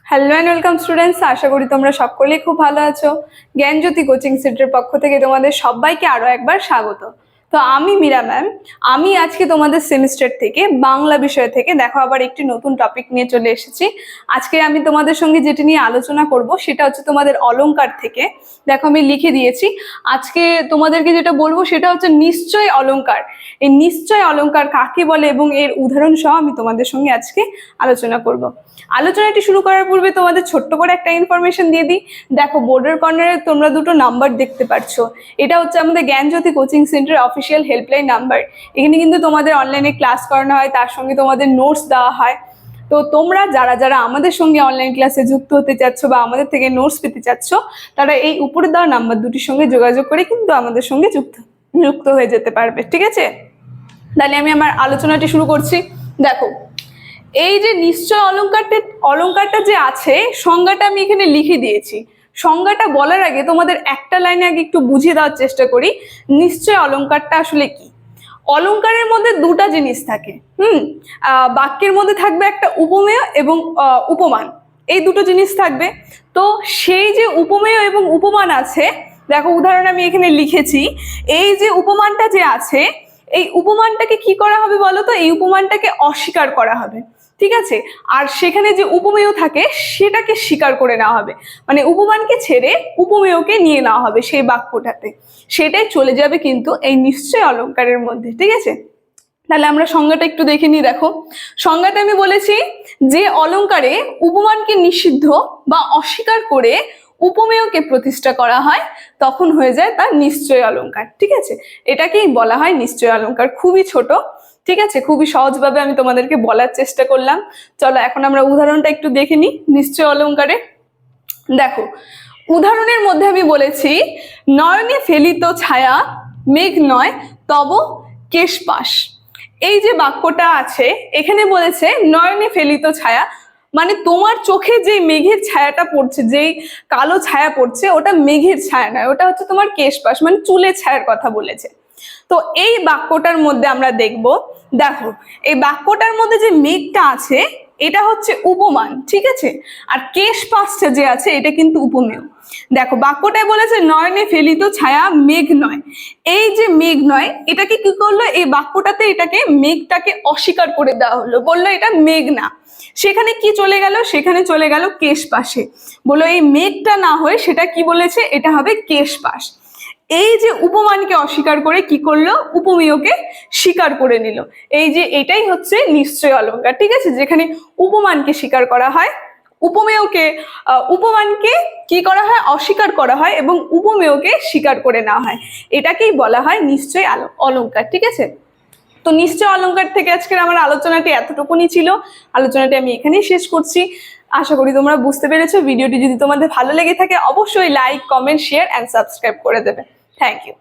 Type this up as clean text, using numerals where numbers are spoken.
Hello and welcome students, আশা করি তোমরা সকলেই খুব ভালো আছো। জ্ঞানজ্যোতি কোচিং সেন্টারের পক্ষ থেকে তোমাদের সবাইকে আরো একবার স্বাগত। তো আমি মীরা ম্যাম, আমি আজকে তোমাদের সেমিস্টার থেকে বাংলা বিষয় থেকে দেখো আবার একটি নতুন টপিক নিয়ে চলে এসেছি। আজকে আমি তোমাদের সঙ্গে যেটি নিয়ে আলোচনা করব সেটা হচ্ছে তোমাদের অলংকার থেকে। দেখো আমি লিখে দিয়েছি, আজকে তোমাদেরকে যেটা বলবো সেটা হচ্ছে নিশ্চয় অলংকার। এই নিশ্চয় অলংকার কাকে বলে এবং এর উদাহরণ সহ আমি তোমাদের সঙ্গে আজকে আলোচনা করব। আলোচনাটি শুরু করার পূর্বে তোমাদের ছোট্ট করে একটা ইনফরমেশন দিয়ে দিই। দেখো বোর্ডের কর্নারে তোমরা দুটো নাম্বার দেখতে পাচ্ছ, এটা হচ্ছে আমাদের Gyanjyoti coaching centre official helpline number. এখানে কিন্তু তোমাদের অনলাইনে ক্লাস করানো হয়, তার সঙ্গে তোমাদের নোটস দেওয়া হয়। তো তোমরা যারা যারা আমাদের সঙ্গে অনলাইন ক্লাসে যুক্ত হতে চাচ্ছ বা আমাদের থেকে নোটস পেতে চাচ্ছ, তারা এই উপরে দেওয়া নাম্বার দুটির সঙ্গে যোগাযোগ করে কিন্তু আমাদের সঙ্গে যুক্ত হয়ে যেতে পারবে, ঠিক আছে? তাহলে আমি আমার আলোচনাটি শুরু করছি। দেখো, এই যে নিশ্চয় অলংকারটা যে আছে, সংজ্ঞাটা আমি এখানে লিখে দিয়েছি। সংজ্ঞাটা বলার আগে তোমাদের একটা লাইনে আগে একটু বুঝিয়ে দেওয়ার চেষ্টা করি নিশ্চয় অলংকারটা আসলে কি। অলংকারের মধ্যে দুটা জিনিস থাকে। বাক্যের মধ্যে থাকবে একটা উপমেয় এবং উপমান, এই দুটো জিনিস থাকবে। তো সেই যে উপমেয় এবং উপমান আছে, দেখো উদাহরণ আমি এখানে লিখেছি। এই যে উপমানটা যে আছে, এই উপমানটাকে কি করা হবে বলো তো? এই উপমানটাকে অস্বীকার করা হবে, ঠিক আছে? আর সেখানে যে উপমেয় থাকে সেটাকে স্বীকার করে নেওয়া হবে, মানে উপমানকে ছেড়ে উপমেয়কে নিয়ে নেওয়া হবে সেই বাক্যটাতে। সেটাই চলে যাবে কিন্তু এই নিশ্চয় অলংকারের মধ্যে, ঠিক আছে? তাহলে আমরা সংজ্ঞাটা একটু দেখে নিই। দেখো, সংজ্ঞাটা আমি বলেছি যে অলংকারে উপমানকে নিষিদ্ধ বা অস্বীকার করে উপমেয়কে প্রতিষ্ঠা করা হয়, তখন হয়ে যায় তার নিশ্চয় অলংকার, ঠিক আছে? এটাকেই বলা হয় নিশ্চয় অলংকার। খুবই ছোট, ঠিক আছে? খুবই সহজভাবে আমি তোমাদেরকে বলার চেষ্টা করলাম। চলো এখন আমরা উদাহরণটা একটু দেখে নিই নিশ্চয় অলংকারে। দেখো, উদাহরণের মধ্যে আমি বলেছি নয়নে ফেলিত ছায়া মেঘ নয় তব কেশপাশ। এই যে বাক্যটা আছে এখানে বলেছে নয়নে ফেলিত ছায়া, মানে তোমার চোখে যে মেঘের ছায়াটা পড়ছে, যেই কালো ছায়া পড়ছে, ওটা মেঘের ছায়া নয়, ওটা হচ্ছে তোমার কেশপাশ, মানে চুলের ছায়ার কথা বলেছে। তো এই বাক্যটার মধ্যে আমরা দেখব, দেখো এই বাক্যটার মধ্যে যে মেঘটা আছে এটা হচ্ছে উপমান, ঠিক আছে? আর কেশপাশটা যে আছে এটা কিন্তু উপমেয়। দেখো বাক্যটায় বলেছে নয়নে ফেলিত ছায়া মেঘ নয়। এই যে মেঘ নয়, এটাকে কি করলো? এই বাক্যটাতে এটাকে মেঘটাকে অস্বীকার করে দেওয়া হলো, বললো এটা মেঘ না। সেখানে কি চলে গেল? সেখানে চলে গেল কেশপাশে। বললো এই মেঘটা না হয়ে সেটা কি বলেছে? এটা হবে কেশপাশ। এই যে উপমানকে অস্বীকার করে কি করলো? উপমেয়কে স্বীকার করে নিল। এই যে এটাই হচ্ছে নিশ্চয় অলংকার, ঠিক আছে? যেখানে উপমানকে স্বীকার করা হয়, উপমানকে কি করা হয়? অস্বীকার করা হয় এবং উপমেয়কে স্বীকার করে নেওয়া হয়। এটাকেই বলা হয় নিশ্চয় অলংকার, ঠিক আছে? তো নিশ্চয় অলংকার থেকে আজকের আমার আলোচনাটি এতটুকুনি ছিল। আলোচনাটি আমি এখানেই শেষ করছি। আশা করি তোমরা বুঝতে পেরেছো। ভিডিওটি যদি তোমাদের ভালো লেগে থাকে অবশ্যই like, comment, share and subscribe করে দেবে। Thank you.